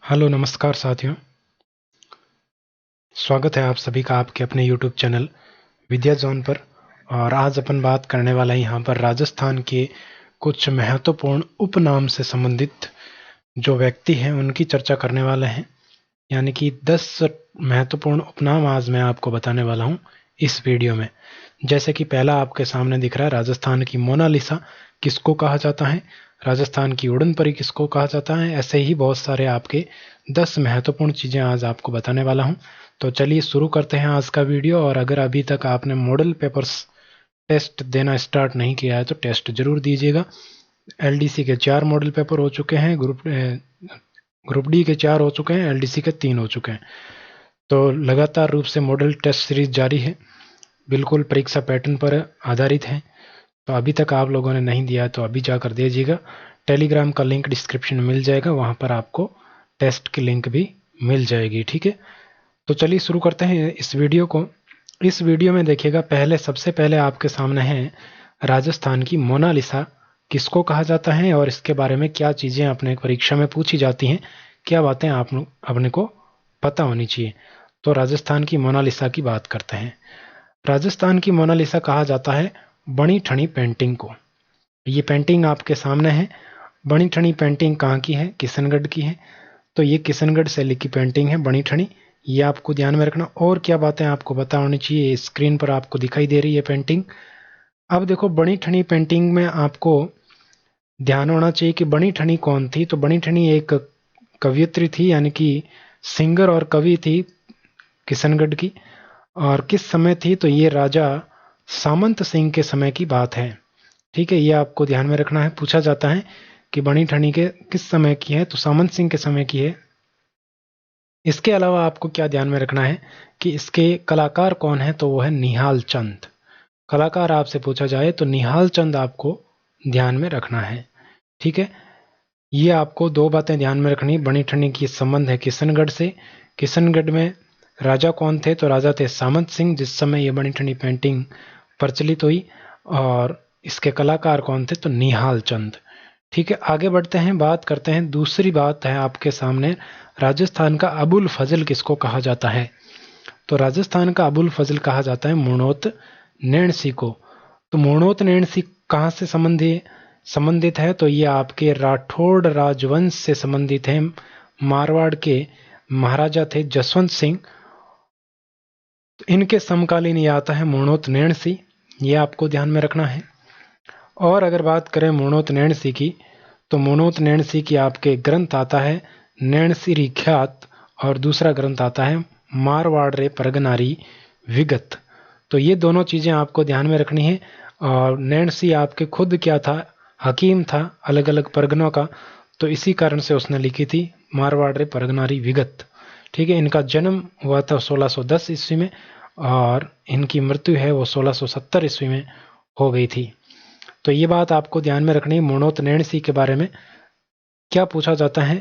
Hello नमस्कार साथियों। स्वागत है आप सभी का आपके अपने YouTube चैनल विद्या जोन पर। और आज अपन बात करने वाला है यहाँ पर राजस्थान के कुछ महत्वपूर्ण उपनाम से संबंधित जो व्यक्ति हैं उनकी चर्चा करने वाले हैं। यानी कि 10 महत्वपूर्ण उपनाम आज मैं आपको बताने वाला हूँ इस वीडियो में। जैसे कि पहला आपके सामने दिख रहा है, राजस्थान की मोनालिसा किसको कहा जाता है, राजस्थान की उड़न परी किसको कहा जाता है। ऐसे ही बहुत सारे आपके 10 महत्वपूर्ण चीज़ें आज आपको बताने वाला हूँ। तो चलिए शुरू करते हैं आज का वीडियो। और अगर अभी तक आपने मॉडल पेपर्स टेस्ट देना स्टार्ट नहीं किया है तो टेस्ट जरूर दीजिएगा। एलडीसी के 4 मॉडल पेपर हो चुके हैं, ग्रुप डी के 4 हो चुके हैं, एलडीसी के 3 हो चुके हैं। तो लगातार रूप से मॉडल टेस्ट सीरीज जारी है, बिल्कुल परीक्षा पैटर्न पर आधारित है। तो अभी तक आप लोगों ने नहीं दिया है तो अभी जाकर दीजिएगा। टेलीग्राम का लिंक डिस्क्रिप्शन में मिल जाएगा, वहाँ पर आपको टेस्ट की लिंक भी मिल जाएगी। ठीक है, तो चलिए शुरू करते हैं इस वीडियो को। इस वीडियो में देखिएगा, सबसे पहले आपके सामने है राजस्थान की मोनालिसा किसको कहा जाता है और इसके बारे में क्या चीज़ें अपने परीक्षा में पूछी जाती हैं, क्या बातें आप अपने को पता होनी चाहिए। तो राजस्थान की मोनालिसा की बात करते हैं। राजस्थान की मोनालिसा कहा जाता है बनी ठनी पेंटिंग को। ये पेंटिंग आपके सामने है। बनी ठनी पेंटिंग कहाँ की है? किशनगढ़ की है। तो ये किशनगढ़ शैली की पेंटिंग है बनी ठनी, ये आपको ध्यान में रखना। और क्या बातें आपको पता होनी चाहिए, स्क्रीन पर आपको दिखाई दे रही है पेंटिंग। अब देखो, बनी ठनी पेंटिंग में आपको ध्यान होना चाहिए कि बनी ठनी कौन थी। तो बनी ठनी एक कवयित्री थी, यानी कि सिंगर और कवि थी किशनगढ़ की। और किस समय थी? तो ये राजा सामंत सिंह के समय की बात है। ठीक है, ये आपको ध्यान में रखना है। पूछा जाता है कि बनी ठनी के किस समय की है, तो सामंत सिंह के समय की है। इसके अलावा आपको क्या ध्यान में रखना है कि इसके कलाकार कौन है, तो वो है निहाल चंद। कलाकार आपसे पूछा जाए तो निहाल चंद आपको ध्यान में रखना है। ठीक है, ये आपको दो बातें ध्यान में रखनी। बनी ठनी की संबंध है किशनगढ़ से। किशनगढ़ में राजा कौन थे? तो राजा थे सामंत सिंह जिस समय ये बनी ठनी पेंटिंग प्रचलित हुई। और इसके कलाकार कौन थे? तो निहाल चंद। ठीक है, आगे बढ़ते हैं, बात करते हैं। दूसरी बात है आपके सामने, राजस्थान का अबुल फजल किसको कहा जाता है? तो राजस्थान का अबुल फजल कहा जाता है मुर्णोत नैणसी को। तो मुर्णोत नैणसी कहाँ से संबंधित है? तो ये आपके राठौड़ राजवंश से संबंधित है। मारवाड़ के महाराजा थे जसवंत सिंह, तो इनके समकालीन ये आता है मुर्णोत नैणसी, ये आपको ध्यान में रखना है। और अगर बात करें मुर्णोत नैणसी की, तो मुर्णोत नैणसी की आपके ग्रंथ आता है नैणसी ख्यात, और दूसरा ग्रंथ आता है मारवाड़ रे परगनारी विगत। तो ये दोनों चीज़ें आपको ध्यान में रखनी है। और नैणसी आपके खुद क्या था? हकीम था अलग अलग परगनों का, तो इसी कारण से उसने लिखी थी मारवाड़ रे परगनारी विगत। ठीक है, इनका जन्म हुआ था 1610 ईस्वी में और इनकी मृत्यु है वो 1670 ईस्वी में हो गई थी। तो ये बात आपको ध्यान में रखनी है। मुर्णोत नैणसी के बारे में क्या पूछा जाता है?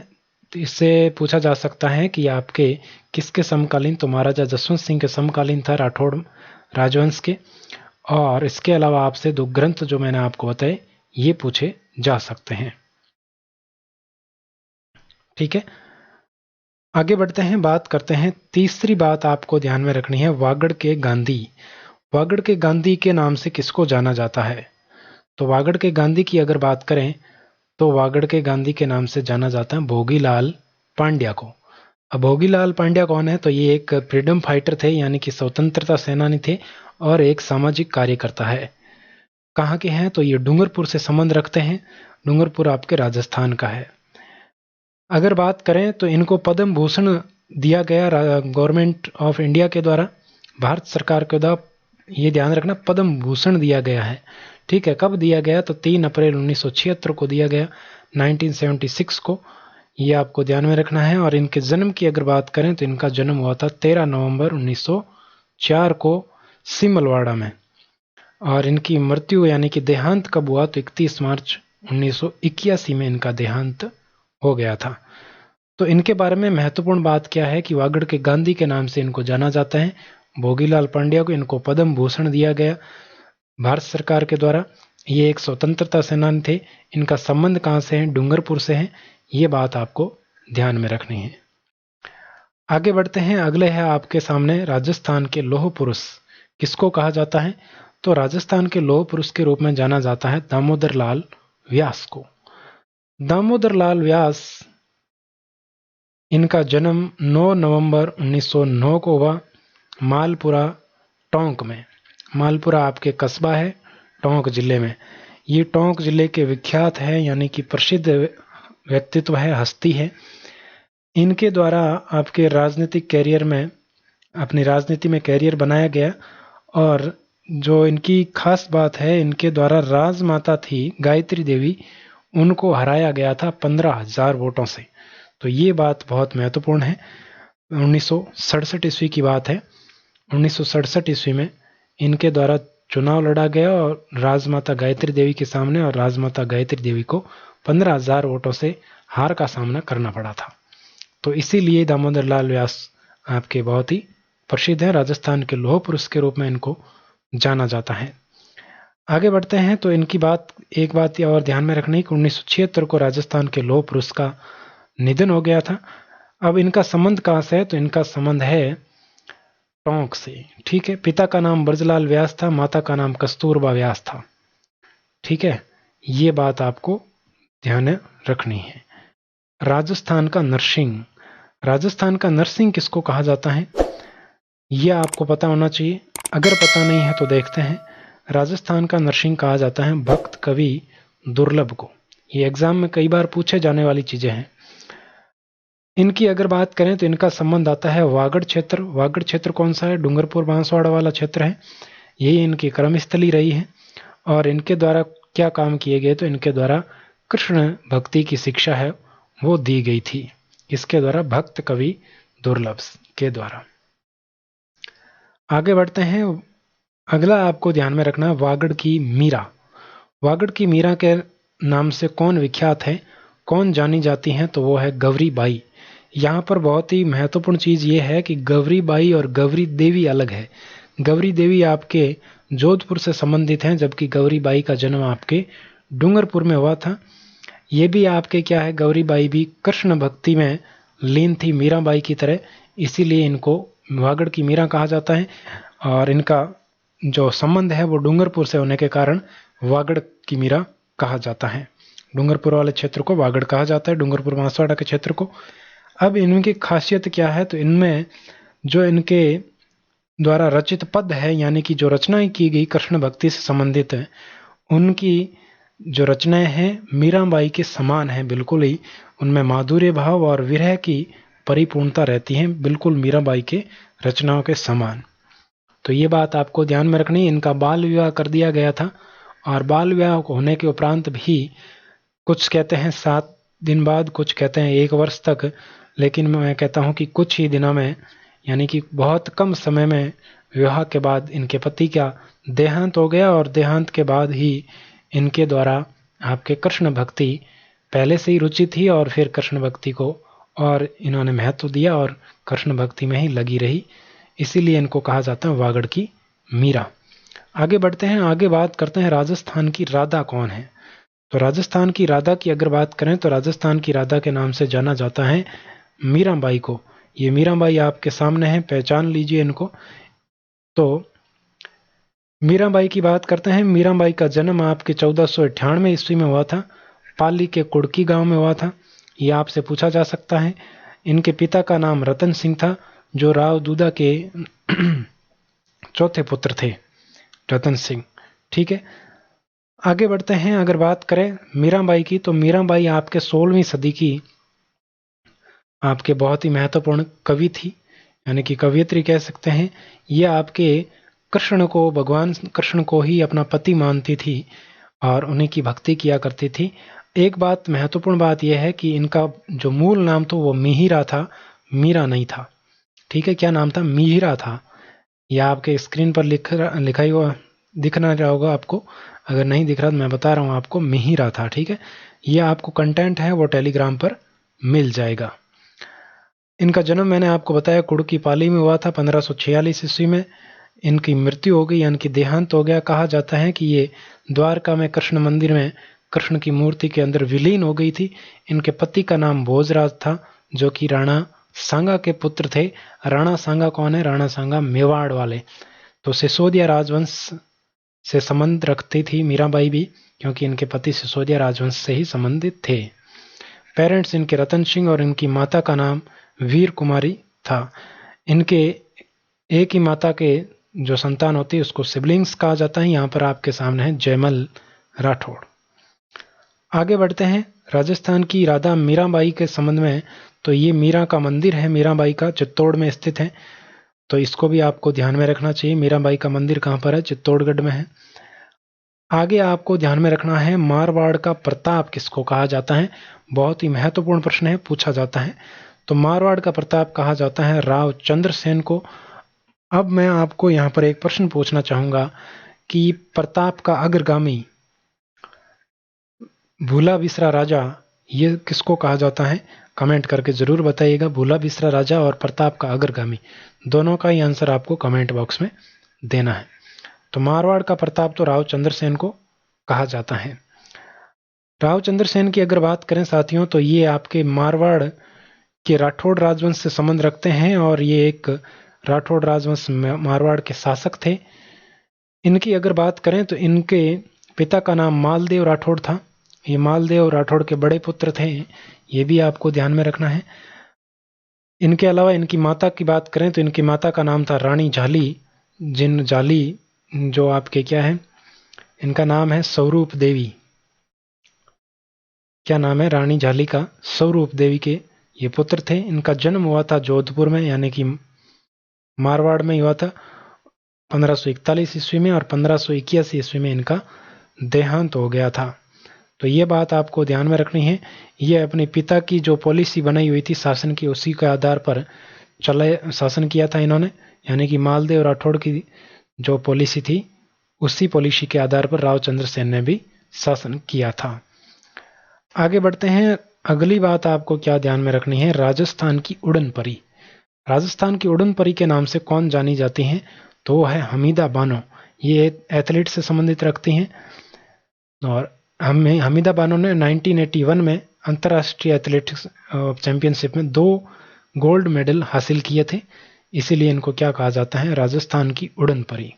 तो इससे पूछा जा सकता है कि आपके किसके समकालीन? तो महाराजा जसवंत सिंह के समकालीन था, राठौड़ राजवंश के। और इसके अलावा आपसे दो ग्रंथ जो मैंने आपको बताए ये पूछे जा सकते हैं। ठीक है, आगे बढ़ते हैं, बात करते हैं। तीसरी बात आपको ध्यान में रखनी है, वागड़ के गांधी। वागड़ के गांधी के नाम से किसको जाना जाता है? तो वागड़ के गांधी की अगर बात करें तो वागड़ के गांधी के नाम से जाना जाता है भोगीलाल पांड्या को। अब भोगीलाल पांड्या कौन है? तो ये एक फ्रीडम फाइटर थे, यानी कि स्वतंत्रता सेनानी थे और एक सामाजिक कार्यकर्ता है। कहाँ के हैं? तो ये डूंगरपुर से संबंध रखते हैं। डूंगरपुर आपके राजस्थान का है। अगर बात करें तो इनको पद्म भूषण दिया गया गवर्नमेंट ऑफ इंडिया के द्वारा, भारत सरकार के द्वारा। ये ध्यान रखना, पद्म भूषण दिया गया है। ठीक है, कब दिया गया? तो 3 अप्रैल 1976 को दिया गया, 1976 को। ये आपको ध्यान में रखना है। और इनके जन्म की अगर बात करें तो इनका जन्म हुआ था 13 नवंबर 1904 को सिमलवाड़ा में। और इनकी मृत्यु यानी कि देहांत कब हुआ? तो 31 मार्च 1981 में इनका देहांत हो गया था। तो इनके बारे में महत्वपूर्ण बात क्या है कि वागड़ के गांधी के नाम से इनको जाना जाता है। भोगीलाल पांड्या को इनको पद्म भूषण दिया गया भारत सरकार के द्वारा। ये एक स्वतंत्रता सेनानी थे। इनका संबंध कहाँ से है? डूंगरपुर से है। ये बात आपको ध्यान में रखनी है। आगे बढ़ते हैं, अगले है आपके सामने राजस्थान के लौह पुरुष। किसको कहा जाता है? तो राजस्थान के लौह पुरुष के रूप में जाना जाता है दामोदर लाल व्यास को। दामोदर लाल व्यास, इनका जन्म 9 नवंबर 1909 को हुआ मालपुरा टोंक में। मालपुरा आपके कस्बा है टोंक जिले में। ये टोंक जिले के विख्यात है, यानी कि प्रसिद्ध व्यक्तित्व है, हस्ती है। इनके द्वारा आपके राजनीतिक कैरियर में, अपनी राजनीति में कैरियर बनाया गया। और जो इनकी खास बात है, इनके द्वारा राजमाता थी गायत्री देवी, उनको हराया गया था 15,000 वोटों से। तो ये बात बहुत महत्वपूर्ण है। 1967 ईस्वी की बात है। 1967 ईस्वी में इनके द्वारा चुनाव लड़ा गया और राजमाता गायत्री देवी के सामने, और राजमाता गायत्री देवी को 15,000 वोटों से हार का सामना करना पड़ा था। तो इसीलिए दामोदर लाल व्यास आपके बहुत ही प्रसिद्ध है। राजस्थान के लौह पुरुष के रूप में इनको जाना जाता है। आगे बढ़ते हैं, तो इनकी एक बात और ध्यान में रखनी कि 1976 को राजस्थान के लौह पुरुष का निधन हो गया था। अब इनका संबंध कहाँ से है? तो इनका संबंध है टोंक से। ठीक है, पिता का नाम ब्रजलाल व्यास था, माता का नाम कस्तूरबा व्यास था। ठीक है, ये बात आपको ध्यान रखनी है। राजस्थान का नरसिंह। राजस्थान का नरसिंह किसको कहा जाता है, यह आपको पता होना चाहिए। अगर पता नहीं है तो देखते हैं। राजस्थान का नरसिंह कहा जाता है भक्त कवि दुर्लभ को। ये एग्जाम में कई बार पूछे जाने वाली चीजें हैं। इनकी अगर बात करें तो इनका संबंध आता है वागड़ क्षेत्र। वागड़ क्षेत्र कौन सा है? डूंगरपुर बांसवाड़ा वाला क्षेत्र है। यही इनकी कर्मस्थली रही है। और इनके द्वारा क्या काम किए गए? तो इनके द्वारा कृष्ण भक्ति की शिक्षा है वो दी गई थी। इसके द्वारा भक्त कवि दुर्लभ के द्वारा। आगे बढ़ते हैं। अगला आपको ध्यान में रखना, वागड़ की मीरा। वागड़ की मीरा के नाम से कौन विख्यात है, कौन जानी जाती हैं? तो वो है गौरी बाई। यहाँ पर बहुत ही महत्वपूर्ण चीज ये है कि गौरी बाई और गौरी देवी अलग है। गौरी देवी आपके जोधपुर से संबंधित हैं, जबकि गौरी बाई का जन्म आपके डूंगरपुर में हुआ था। ये भी आपके क्या है, गौरी बाई भी कृष्ण भक्ति में लीन थी मीराबाई की तरह, इसीलिए इनको वागड़ की मीरा कहा जाता है। और इनका जो संबंध है वो डूंगरपुर से होने के कारण वागड़ की मीरा कहा जाता है। डूंगरपुर वाले क्षेत्र को वागड़ कहा जाता है, डूंगरपुर बांसवाड़ा के क्षेत्र को। अब इनकी खासियत क्या है? तो इनमें जो इनके द्वारा रचित पद है, यानी कि जो रचनाएं की गई कृष्ण भक्ति से संबंधित है, उनकी जो रचनाएं हैं मीराबाई के समान है बिल्कुल ही। उनमें माधुर्य भाव और विरह की परिपूर्णता रहती है, बिल्कुल मीराबाई के रचनाओं के समान। तो ये बात आपको ध्यान में रखनी। इनका बाल विवाह कर दिया गया था, और बाल विवाह होने के उपरांत भी कुछ कहते हैं 7 दिन बाद, कुछ कहते हैं 1 वर्ष तक, लेकिन मैं कहता हूं कि कुछ ही दिनों में, यानी कि बहुत कम समय में विवाह के बाद इनके पति का देहांत हो गया। और देहांत के बाद ही इनके द्वारा आपके कृष्ण भक्ति पहले से ही रुचि थी, और फिर कृष्ण भक्ति को और इन्होंने महत्व दिया और कृष्ण भक्ति में ही लगी रही। इसीलिए इनको कहा जाता है वागड़ की मीरा। आगे बढ़ते हैं, आगे बात करते हैं राजस्थान की राधा कौन है। तो राजस्थान की राधा की अगर बात करें तो राजस्थान की राधा के नाम से जाना जाता है मीराबाई को। ये मीराबाई आपके सामने है, पहचान लीजिए इनको। तो मीराबाई की बात करते हैं। मीराबाई का जन्म आपके 1498 ईस्वी में हुआ था, पाली के कुड़की गांव में हुआ था। ये आपसे पूछा जा सकता है। इनके पिता का नाम रतन सिंह था, जो राव दूधा के चौथे पुत्र थे, रतन सिंह। ठीक है, आगे बढ़ते हैं। अगर बात करें मीराबाई की, तो मीराबाई आपके 16वीं सदी की आपके बहुत ही महत्वपूर्ण कवि थी, यानी कि कवियत्री कह सकते हैं। यह आपके कृष्ण को, भगवान कृष्ण को ही अपना पति मानती थी और उन्हीं की भक्ति किया करती थी। एक बात, महत्वपूर्ण बात यह है कि इनका जो मूल नाम था वो मिहिरा था, मीरा नहीं था। ठीक है, क्या नाम था? मिहिरा था। यह आपके स्क्रीन पर लिखा हुआ दिखना होगा आपको। अगर नहीं दिख रहा तो मैं बता रहा हूँ आपको, मिहिरा था। ठीक है, यह आपको कंटेंट है वो टेलीग्राम पर मिल जाएगा। इनका जन्म मैंने आपको बताया कुड़की पाली में हुआ था 1546 ईस्वी में। इनकी मृत्यु हो गई, यानी कि देहांत हो गया। कहा जाता है कि ये द्वारका में कृष्ण मंदिर में कृष्ण की मूर्ति के अंदर विलीन हो गई थी। इनके पति का नाम भोजराज था, जो कि राणा सांगा के पुत्र थे। राणा सांगा कौन है? राणा सांगा मेवाड़ वाले। तो सिसोदिया राजवंश से संबंध रखती थी मीराबाई भी, क्योंकि इनके पति सिसोदिया राजवंश से ही संबंधित थे। पेरेंट्स इनके रतन सिंह और इनकी माता का नाम वीर कुमारी था। इनके एक ही माता के जो संतान होती है उसको सिबलिंग्स कहा जाता है। यहाँ पर आपके सामने है जयमल राठौड़। आगे बढ़ते हैं राजस्थान की राधा मीराबाई के संबंध में। तो ये मीरा का मंदिर है, मीराबाई का, चित्तौड़ में स्थित है। तो इसको भी आपको ध्यान में रखना चाहिए। मीराबाई का मंदिर कहाँ पर है? चित्तौड़गढ़ में है। आगे आपको ध्यान में रखना है मारवाड़ का प्रताप किसको कहा जाता है। बहुत ही महत्वपूर्ण प्रश्न है, पूछा जाता है। तो मारवाड़ का प्रताप कहा जाता है राव चंद्रसेन को। अब मैं आपको यहाँ पर एक प्रश्न पूछना चाहूंगा कि प्रताप का अग्रगामी भूला बिसरा राजा ये किसको कहा जाता है? कमेंट करके जरूर बताइएगा। भूला बिसरा राजा और प्रताप का अग्रगामी, दोनों का ही आंसर आपको कमेंट बॉक्स में देना है। तो मारवाड़ का प्रताप तो राव चंद्रसेन को कहा जाता है। राव चंद्रसेन की अगर बात करें साथियों, तो ये आपके मारवाड़ के राठौड़ राजवंश से संबंध रखते हैं और ये एक राठौड़ राजवंश मारवाड़ के शासक थे। इनकी अगर बात करें तो इनके पिता का नाम मालदेव राठौड़ था। ये मालदेव राठौड़ के बड़े पुत्र थे, ये भी आपको ध्यान में रखना है। इनके अलावा इनकी माता की बात करें तो इनकी माता का नाम था रानी झाली, जिन झाली जो आपके क्या है, इनका नाम है स्वरूप देवी। क्या नाम है? रानी झाली का स्वरूप देवी के ये पुत्र थे। इनका जन्म हुआ था जोधपुर में, यानी कि मारवाड़ में हुआ था 1541 ईस्वी में, और 1581 ईस्वी में इनका देहांत हो गया था। तो ये बात आपको ध्यान में रखनी है। ये अपने पिता की जो पॉलिसी बनाई हुई थी शासन की, उसी के आधार पर शासन किया था इन्होंने, यानी कि मालदेव राठौड़ की जो पॉलिसी थी उसी पॉलिसी के आधार पर राव चंद्रसेन ने भी शासन किया था। आगे बढ़ते हैं। अगली बात आपको क्या ध्यान में रखनी है? राजस्थान की उड़न परी। राजस्थान की उड़न परी के नाम से कौन जानी जाती हैं? तो वो है हमीदा बानो। ये एथलीट से संबंधित रखती हैं और हमीदा बानो ने 1981 में अंतर्राष्ट्रीय एथलेटिक्स चैंपियनशिप में 2 गोल्ड मेडल हासिल किए थे, इसीलिए इनको क्या कहा जाता है? राजस्थान की उड़न परी।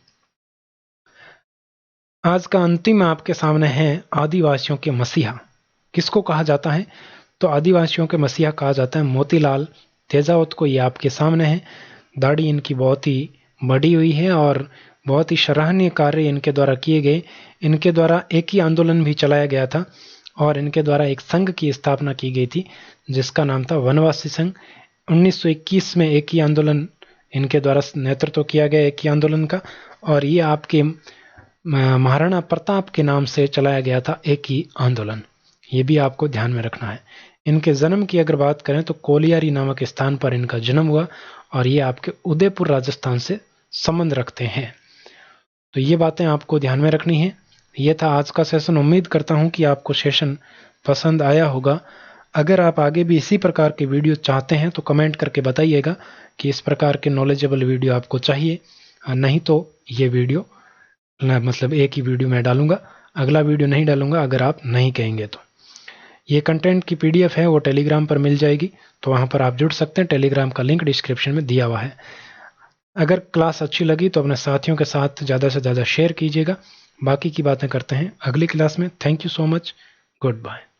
आज का अंतिम आपके सामने है आदिवासियों के मसीहा। किसको कहा जाता है? तो आदिवासियों के मसीहा कहा जाता है मोतीलाल तेजावत को। ये आपके सामने है। दाढ़ी इनकी बहुत ही बड़ी हुई है और बहुत ही सराहनीय कार्य इनके द्वारा किए गए। इनके द्वारा एक ही आंदोलन भी चलाया गया था और इनके द्वारा एक संघ की स्थापना की गई थी जिसका नाम था वनवासी संघ। 1921 में एक ही आंदोलन इनके द्वारा नेतृत्व किया गया, एक ही आंदोलन का, और ये आपके महाराणा प्रताप के नाम से चलाया गया था एक ही आंदोलन। ये भी आपको ध्यान में रखना है। इनके जन्म की अगर बात करें तो कोलियारी नामक स्थान पर इनका जन्म हुआ और ये आपके उदयपुर राजस्थान से संबंध रखते हैं। तो ये बातें आपको ध्यान में रखनी है। ये था आज का सेशन। उम्मीद करता हूं कि आपको सेशन पसंद आया होगा। अगर आप आगे भी इसी प्रकार के वीडियो चाहते हैं तो कमेंट करके बताइएगा कि इस प्रकार के नॉलेजेबल वीडियो आपको चाहिए, नहीं तो ये वीडियो मतलब एक ही वीडियो मैं डालूंगा, अगला वीडियो नहीं डालूंगा अगर आप नहीं कहेंगे तो। ये कंटेंट की PDF है वो टेलीग्राम पर मिल जाएगी, तो वहां पर आप जुड़ सकते हैं। टेलीग्राम का लिंक डिस्क्रिप्शन में दिया हुआ है। अगर क्लास अच्छी लगी तो अपने साथियों के साथ ज़्यादा से ज़्यादा शेयर कीजिएगा। बाकी की बातें करते हैं अगली क्लास में। Thank you so much. Good bye.